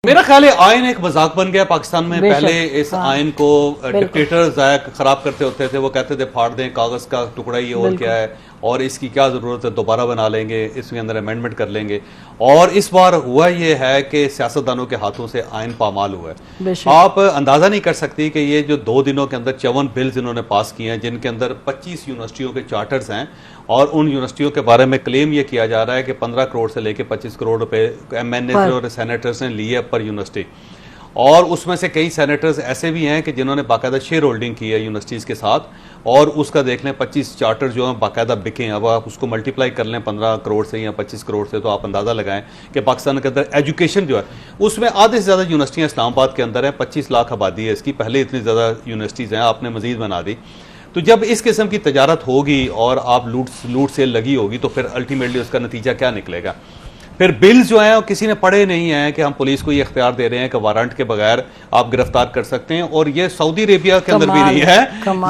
मेरा ख्याल है आयन एक मजाक बन गया पाकिस्तान में। पहले इस आयन को डिक्टेटर्स खराब करते होते थे, वो कहते थे फाड़ दें, कागज का टुकड़ा ही और क्या है, और इसकी क्या जरूरत है, दोबारा बना लेंगे, इसके अंदर अमेंडमेंट कर लेंगे। और इस बार हुआ ये है कि सियासतदानों के हाथों से आयन पामाल हुआ है। आप अंदाजा नहीं कर सकती कि ये जो 2 दिनों के अंदर 54 बिल्स इन्होंने पास किए हैं, जिनके अंदर 25 यूनिवर्सिटियों के चार्टर्स हैं, और उन यूनिवर्सिटियों के बारे में क्लेम ये किया जा रहा है कि 15 करोड़ से लेकर 25 करोड़ रुपए एमएनए और सेनेटर्स ने लिए पर यूनिवर्सिटी। और उसमें से कई सेनेटर्स ऐसे भी हैं कि जिन्होंने बाकायदा शेयर होल्डिंग की है यूनिवर्सिटीज़ के साथ, और उसका देख लें 25 चार्टर जो हैं बाकायदा बिके हैं। अब आप उसको मल्टीप्लाई कर लें 15 करोड़ से या 25 करोड़ से, तो आप अंदाज़ा लगाएं कि पाकिस्तान के अंदर एजुकेशन जो है उसमें आधे से ज़्यादा यूनिवर्सिटियाँ इस्लामाबाद के अंदर हैं। 25 लाख आबादी है इसकी, पहले इतनी ज़्यादा यूनिवर्सिटीज़ हैं, आपने मज़ीद बना दी। तो जब इस किस्म की तजारत होगी और आप लूट सेल लगी होगी, तो फिर अल्टीमेटली उसका नतीजा क्या निकलेगा? फिर बिल्स जो हैं किसी ने पढ़े नहीं है कि हम पुलिस को ये इख्तियार दे रहे हैं कि वारंट के बगैर आप गिरफ्तार कर सकते हैं। और ये सऊदी अरेबिया के अंदर भी नहीं है,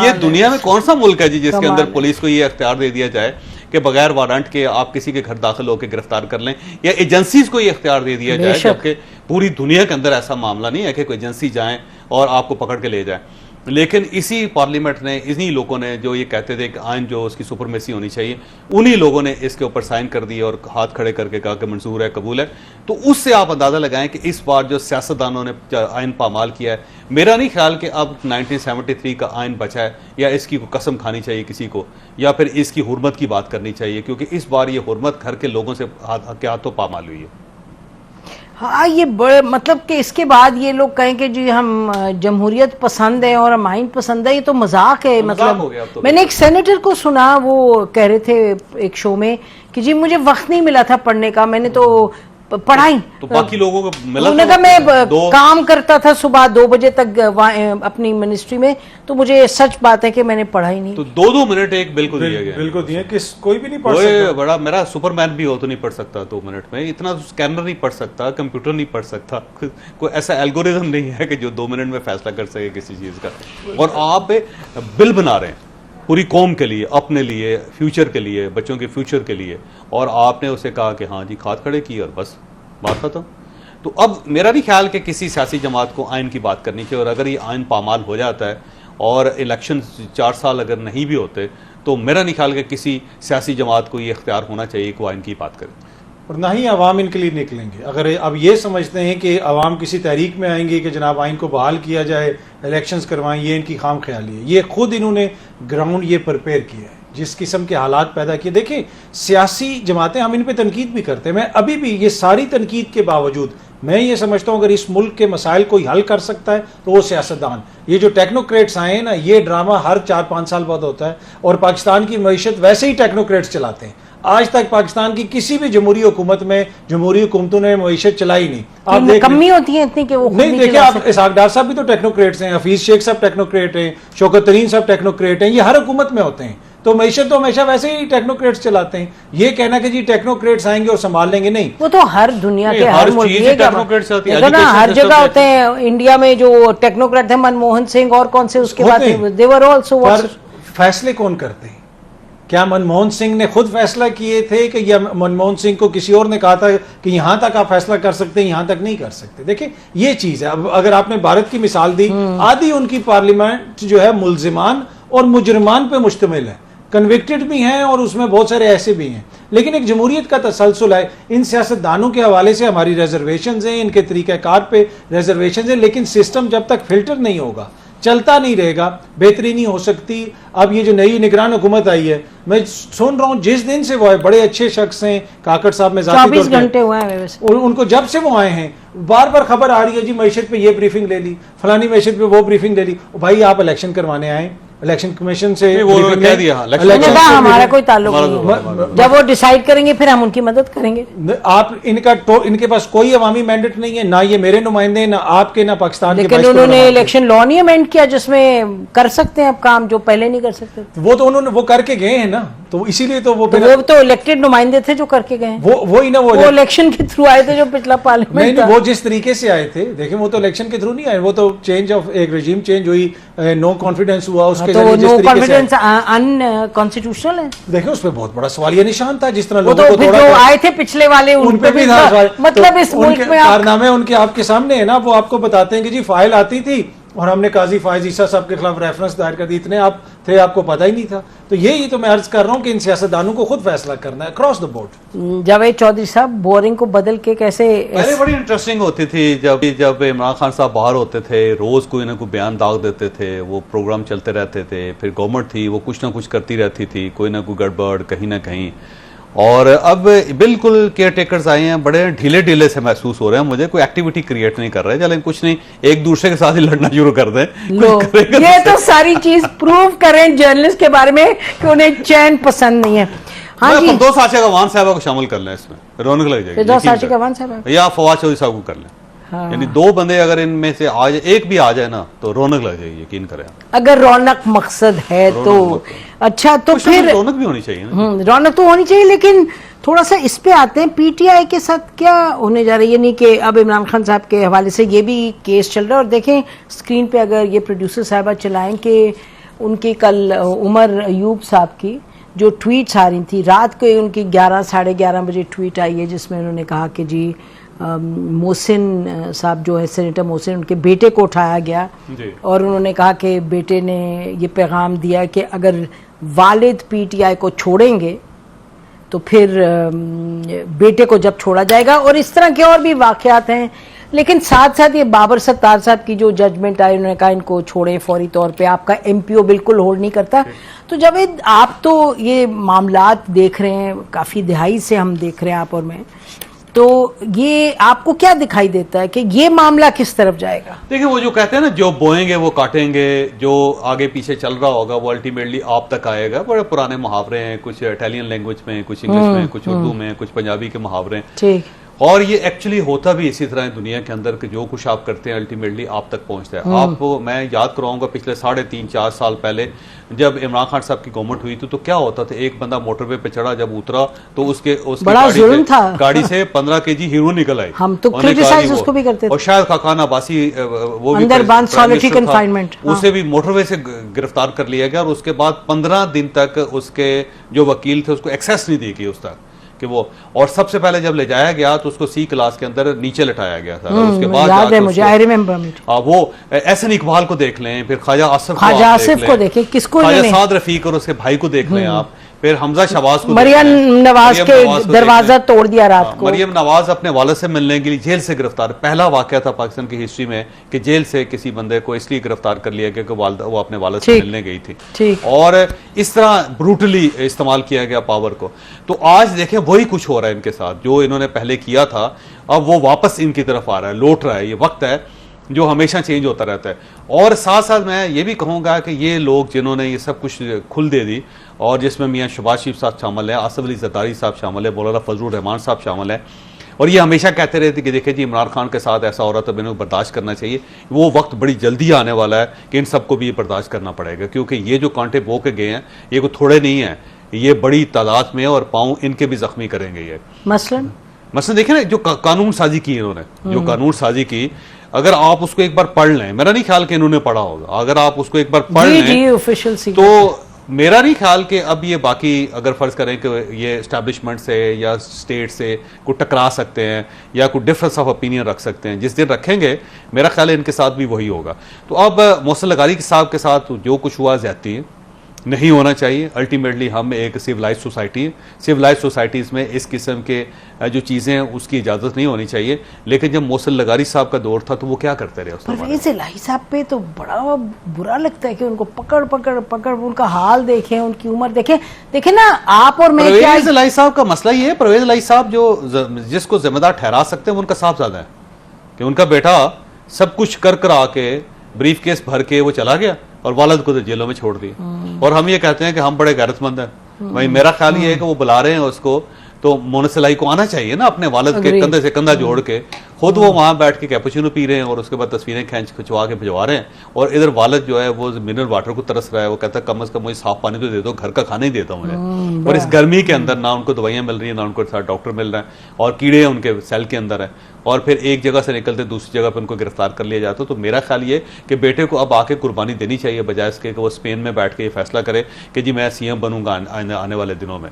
ये दुनिया में कौन सा मुल्क है जी जिसके अंदर पुलिस को ये इख्तियार दे दिया जाए कि बगैर वारंट के आप किसी के घर दाखिल होकर गिरफ्तार कर लें, या एजेंसीज को ये इख्तियार दे दिया जाए, जबकि पूरी दुनिया के अंदर ऐसा मामला नहीं है कि कोई एजेंसी जाए और आपको पकड़ के ले जाए। लेकिन इसी पार्लियामेंट ने, इन्हीं लोगों ने जो ये कहते थे कि आयन जो उसकी सुपरमेसी होनी चाहिए, उन्हीं लोगों ने इसके ऊपर साइन कर दिए और हाथ खड़े करके कहा कि मंजूर है, कबूल है। तो उससे आप अंदाजा लगाएं कि इस बार जो सियासतदानों ने आयन पामाल किया है, मेरा नहीं ख्याल कि अब 1973 का आयन बचा है, या इसकी कसम खानी चाहिए किसी को, या फिर इसकी हुर्मत की बात करनी चाहिए, क्योंकि इस बार ये हुर्मत घर के लोगों से के हाथों पामाल हुई है। हाँ, ये बड़े मतलब कि इसके बाद ये लोग कहें कि जी हम जमहूरियत पसंद है और हम आइन पसंद है, ये तो मजाक है। मतलब तो मैंने एक सेनेटर को सुना, वो कह रहे थे एक शो में कि जी मुझे वक्त नहीं मिला था पढ़ने का, मैंने तो पढ़ाई तो बाकी लोगों को मिला। उन्होंने कहा मैं काम करता था सुबह 2 बजे तक अपनी मिनिस्ट्री में, तो मुझे सच बात है कि मैंने पढ़ाई नहीं। तो 2-2 मिनट एक बिल को दिया गया, बिल को दिया कि कोई भी नहीं पढ़ सकता। बड़ा मेरा सुपरमैन भी हो तो नहीं पढ़ सकता 2 मिनट में, इतना स्कैनर नहीं पढ़ सकता, कंप्यूटर नहीं पढ़ सकता, कोई ऐसा एल्गोरिथम नहीं है कि जो 2 मिनट में फैसला कर सके किसी चीज का। और आप बिल बना रहे हैं पूरी कौम के लिए, अपने लिए, फ्यूचर के लिए, बच्चों के फ्यूचर के लिए, और आपने उसे कहा कि हाँ जी हाथ खड़े किए और बस बात खत्म। तो अब मेरा नहीं ख्याल कि किसी सियासी जमात को आयन की बात करनी चाहिए। और अगर ये आयन पामाल हो जाता है और इलेक्शन 4 साल अगर नहीं भी होते, तो मेरा नहीं ख्याल कि किसी सियासी जमात को ये इख्तियार होना चाहिए कि वो आयन की बात करे। और ना ही अवाम इनके लिए निकलेंगे। अगर अब ये समझते हैं कि अवाम किसी तहरीक में आएंगे कि जनाब आइन को बहाल किया जाए, इलेक्शंस करवाएं, ये इनकी खाम ख्याली है। ये खुद इन्होंने ग्राउंड ये प्रिपेयर किया है, जिस किस्म के हालात पैदा किए। देखिए सियासी जमातें, हम इन पे तनकीद भी करते हैं, मैं अभी भी ये सारी तनकीद के बावजूद मैं ये समझता हूँ अगर इस मुल्क के मसाइल कोई हल कर सकता है तो वो सियासतदान। ये जो टेक्नोक्रेट्स आए हैं ना, ये ड्रामा हर 4-5 साल बाद होता है, और पाकिस्तान की मईशत वैसे ही टेक्नोक्रेट्स चलाते हैं। आज तक पाकिस्तान की किसी भी जमहूरी हुकूमत में जमहूरी हुकूमतों ने मईशत चलाई नहीं। आप कमी होती है इतनी कि वो नहीं देखिए, आप इसहाक डार साहब भी तो टेक्नोक्रेट्स हैं, हफीज शेख साहब टेक्नोक्रेट हैं, शौकत तरीन साहब टेक्नोक्रेट हैं, ये हर हुकूमत में होते हैं। तो मईशत तो हमेशा वैसे ही टेक्नोक्रेट्स चलाते हैं। ये कहना कि जी टेक्नोक्रेट्स आएंगे और संभाल लेंगे, नहीं। वो तो हर दुनिया के हर मुल्क ना, हर जगह होते हैं। इंडिया में जो टेक्नोक्रेट थे मनमोहन सिंह और कौन से उसके बाद दे वर आल्सो। फैसले कौन करते हैं? क्या मनमोहन सिंह ने खुद फैसला किए थे कि या मनमोहन सिंह को किसी और ने कहा था कि यहां तक आप फैसला कर सकते हैं, यहां तक नहीं कर सकते? देखिए ये चीज है। अब अगर आपने भारत की मिसाल दी, आधी उनकी पार्लियामेंट जो है मुल्जिमान और मुजरिमान पे मुश्तमिल है, कन्विक्टेड भी हैं और उसमें बहुत सारे ऐसे भी हैं। लेकिन एक जमहूरियत का तसलसल है। इन सियासतदानों के हवाले से हमारी रिजर्वेशंस हैं, इनके तरीक़ाकार पे रिजर्वेशंस हैं, लेकिन सिस्टम जब तक फिल्टर नहीं होगा, चलता नहीं रहेगा, बेहतरी नहीं हो सकती। अब ये जो नई निगरान हुकूमत आई है, मैं सुन रहा हूँ जिस दिन से वो है, बड़े अच्छे शख्स हैं, काकड़ साहब में 24 घंटे हुए हैं, उनको जब से वो आए हैं बार बार खबर आ रही है जी मैशत पे ये ब्रीफिंग ले ली, फलानी मैशत पे वो ब्रीफिंग ले ली। भाई आप इलेक्शन करवाने आए, इलेक्शन कमीशन से कह दिया हमारा कोई ताल्लुक नहीं। जब वो डिसाइड करेंगे फिर हम उनकी मदद करेंगे। आप इनके पास कोई अवामी मैंडेट नहीं है, ना ये मेरे नुमाइंदे, ना आपके, ना पाकिस्तान के। लेकिन उन्होंने इलेक्शन लॉ नहीं अमेंड किया जिसमें कर सकते हैं अब काम जो पहले नहीं कर सकते। वो तो उन्होंने वो करके गए हैं ना, तो इसीलिए तो वो तो इलेक्टेड नुमाइंदे थे जो करके गए, वही ना, वो इलेक्शन के थ्रू आए थे जो पिछला पार्लियामेंट नहीं, वो जिस तरीके से आए थे, देखिए वो तो इलेक्शन के थ्रू नहीं आए, वो तो चेंज ऑफ एक रेजिम चेंज हुई, नो कॉन्फिडेंस हुआ, उसके तो नो कॉन्फिडेंस अनकॉन्स्टिट्यूशनल है। देखिए उस पर बहुत बड़ा सवालिया निशान था, जिस तरह लोगों तो को थोड़ा जो आए थे पिछले वाले उन पे भी था, मतलब इस मुल्क में कारनामे उनके आपके सामने है ना, वो आपको बताते हैं कि जी फाइल आती थी और हमने काजी फायज ईसा साहब के खिलाफ रेफरेंस दायर कर दी, इतने आप थे, आपको पता ही नहीं था। तो यही तो मैं अर्ज कर रहा हूँ कि इन सियासतदानों को खुद फैसला करना है across the board. Javed Chaudhary साहब, बोरिंग को बदल के कैसे, पहले बड़ी इंटरेस्टिंग होती थी जब इमरान खान साहब बाहर होते थे, रोज कोई ना कोई बयान दाग देते थे, वो प्रोग्राम चलते रहते थे, फिर गवर्नमेंट थी वो कुछ ना कुछ करती रहती थी, कोई ना कोई गड़बड़ कहीं ना कहीं। और अब बिल्कुल केयर टेकर्स आए हैं, बड़े ढीले ढीले से महसूस हो रहे हैं मुझे, कोई एक्टिविटी क्रिएट नहीं कर रहे, चलें कुछ नहीं, एक दूसरे के साथ ही लड़ना शुरू कर दें। ये तो सारी चीज प्रूव करें जर्नलिस्ट के बारे में कि उन्हें चैन पसंद नहीं है। हाँ जी, दो साशिया गवान साहबा को शामिल कर लें इसमें, रौनक लग जाएगी। दो साशिया गवान साहब या फवाद चौधरी साहब को कर लें, यानी दो बंदे अगर इनमें से आ जाए, एक भी आ जाए ना तो रौनक लग जाएगी, यकीन करें। अगर रौनक मकसद है तो अच्छा, तो फिर रौनक भी होनी चाहिए ना। रौनक तो होनी चाहिए, लेकिन थोड़ा सा इस पे आते हैं, पीटीआई के साथ क्या होने जा रही है। नहीं कि अब इमरान खान साहब के हवाले से ये भी केस चल रहा है, और देखें स्क्रीन पे अगर ये प्रोड्यूसर साहबा चलाएं कि उनकी कल उमर अयूब साहब की जो ट्वीट्स आ रही थी, रात को उनकी 11 साढ़े 11 बजे ट्वीट आई है जिसमें उन्होंने कहा कि जी मोहसिन साहब जो है, सेनेटर मोहसिन, उनके बेटे को उठाया गया और उन्होंने कहा कि बेटे ने ये पैगाम दिया कि अगर वालिद पीटीआई को छोड़ेंगे तो फिर बेटे को जब छोड़ा जाएगा, और इस तरह के और भी वाकयात हैं। लेकिन साथ साथ ये बाबर सत्तार साहब की जो जजमेंट आई, उन्होंने कहा इनको छोड़ें फौरी तौर पे, आपका एमपीओ बिल्कुल होल्ड नहीं करता। तो जावेद, आप तो ये मामलात देख रहे हैं, काफ़ी दिहाई से हम देख रहे हैं आप और मैं, तो ये आपको क्या दिखाई देता है कि ये मामला किस तरफ जाएगा? देखिए, वो जो कहते हैं ना, जो बोएंगे वो काटेंगे, जो आगे पीछे चल रहा होगा वो अल्टीमेटली आप तक आएगा। बड़े पुराने मुहावरे हैं, कुछ इटालियन लैंग्वेज में, कुछ इंग्लिश में, कुछ उर्दू में, कुछ पंजाबी के मुहावरे हैं। ठीक। और ये एक्चुअली होता भी इसी तरह है दुनिया के अंदर कि जो कुछ आप करते हैं अल्टीमेटली आप तक पहुंचता है। आपको मैं याद कराऊंगा पिछले 3.5-4 साल पहले जब इमरान खान साहब की गवर्नमेंट हुई थी, तो क्या होता था, एक बंदा मोटरवे पे चढ़ा, जब उतरा तो उसके बड़ा जुल्म था। गाड़ी से 15 केजी हीरोइन निकल आई। हम तो क्रिटिसाइज उसको भी करते थे। और शायद खाकान अब्बासी वो भी अंदर बांध सॉलिटरी कन्फाइनमेंट, उसे भी मोटरवे से गिरफ्तार कर लिया गया, और उसके बाद 15 दिन तक उसके जो वकील थे उसको एक्सेस नहीं दी गई उस तक कि वो, और सबसे पहले जब ले जाया गया तो उसको सी क्लास के अंदर नीचे लटाया गया था। उसके बाद याद है मुझे, आई रिमेंबर। वो एहसन इकबाल को देख लें, फिर ख्वाजा आसिफ को देखें, किसको, ख्वाजा साद रफीक और उसके भाई को देख लें आप, फिर हमजा शहबाज को, मरियम नवाज के दरवाजा तोड़ दिया रात को। मरियम नवाज अपने वालिद से मिलने के लिए जेल से गिरफ्तार, पहला वाकया था पाकिस्तान की हिस्ट्री में कि जेल से किसी बंदे को इसलिए गिरफ्तार कर लिया क्योंकि वो अपने वालिद से मिलने गई थी, और इस तरह ब्रूटली इस्तेमाल किया गया पावर को। तो आज देखें वही कुछ हो रहा है इनके साथ, जो इन्होंने पहले किया था अब वो वापस इनकी तरफ आ रहा है, लौट रहा है। ये वक्त है जो हमेशा चेंज होता रहता है। और साथ साथ मैं ये भी कहूँगा कि ये लोग जिन्होंने ये सब कुछ खुल दे दी, और जिसमें मियाँ शहबाज शरीफ साहब शामिल है, आसिफ अली जरदारी साहब शामिल है, मौलाना फजलुर रहमान साहब शामिल है, और ये हमेशा कहते रहते कि देखिए जी इमरान खान के साथ ऐसा हो रहा था, मैंने बर्दाश्त करना चाहिए। वो वक्त बड़ी जल्दी आने वाला है कि इन सबको भी ये बर्दाश्त करना पड़ेगा, क्योंकि ये जो कांटे बो के गए हैं ये कोई थोड़े नहीं है, ये बड़ी तादाद में, और पाँव इनके भी जख्मी करेंगे ये। मसलन देखिए ना, जो कानून साजी की इन्होंने, जो कानून साजी की, अगर आप उसको एक बार पढ़ लें, मेरा नहीं ख्याल कि इन्होंने पढ़ा होगा, अगर आप उसको एक बार पढ़ लें तो मेरा नहीं ख्याल कि अब ये बाकी अगर फर्ज करें कि ये एस्टैब्लिशमेंट से या स्टेट से कुछ टकरा सकते हैं या कुछ डिफरेंस ऑफ ओपिनियन रख सकते हैं, जिस दिन रखेंगे मेरा ख्याल है इनके साथ भी वही होगा। तो अब मोहसिन लगारी साहब के साथ जो कुछ हुआ ज्यादती नहीं होना चाहिए। अल्टीमेटली हम एक सिविलाइज सोसाइटी है, सिविलाइज सोसाइटीज़ में इस किस्म के जो चीज़ें हैं उसकी इजाज़त नहीं होनी चाहिए। लेकिन जब मोहसिन लगारी साहब का दौर था तो वो क्या करते रहे? परवेज़ इलाही साहब पे तो बड़ा बुरा लगता है कि उनको पकड़ पकड़ पकड़, उनका हाल देखें, उनकी उम्र देखें, देखें ना आप और मैं। परवेज़ इलाही साहब का मसला ये है, परवेज़ इलाही साहब जो जिसको जिम्मेदार ठहरा सकते हैं वो उनका साफ ज़्यादा है कि उनका बेटा सब कुछ कर करा के ब्रीफ केस भर के वो चला गया और वालिद को तो जेलों में छोड़ दिया, और हम ये कहते हैं कि हम बड़े गैरतमंद हैं। भाई मेरा ख्याल ये है कि वो बुला रहे हैं उसको तो मोनसलाई को आना चाहिए ना अपने वालिद के कंधे से कंधा जोड़ के, खुद वो वहां बैठ के कैपुचिनो पी रहे हैं और उसके बाद तस्वीरें खिंचवा के भिजवा रहे हैं, और इधर वालिद जो है वो मिनरल वाटर को तरस रहा है, वो कहता है कम से कम मुझे साफ पानी तो दे दो, घर का खाना ही देता हूँ मुझे। और इस गर्मी के अंदर ना उनको दवाइयां मिल रही है, ना उनको साथ डॉक्टर मिल रहा है, और कीड़े उनके सेल के अंदर है, और फिर एक जगह से निकलते दूसरी जगह पे उनको गिरफ्तार कर लिया जाता है। तो मेरा ख्याल ये कि बेटे को अब आके कुर्बानी देनी चाहिए, बजाय इसके कि वो स्पेन में बैठ के ये फैसला करे कि जी मैं सीएम बनूंगा आने वाले दिनों में।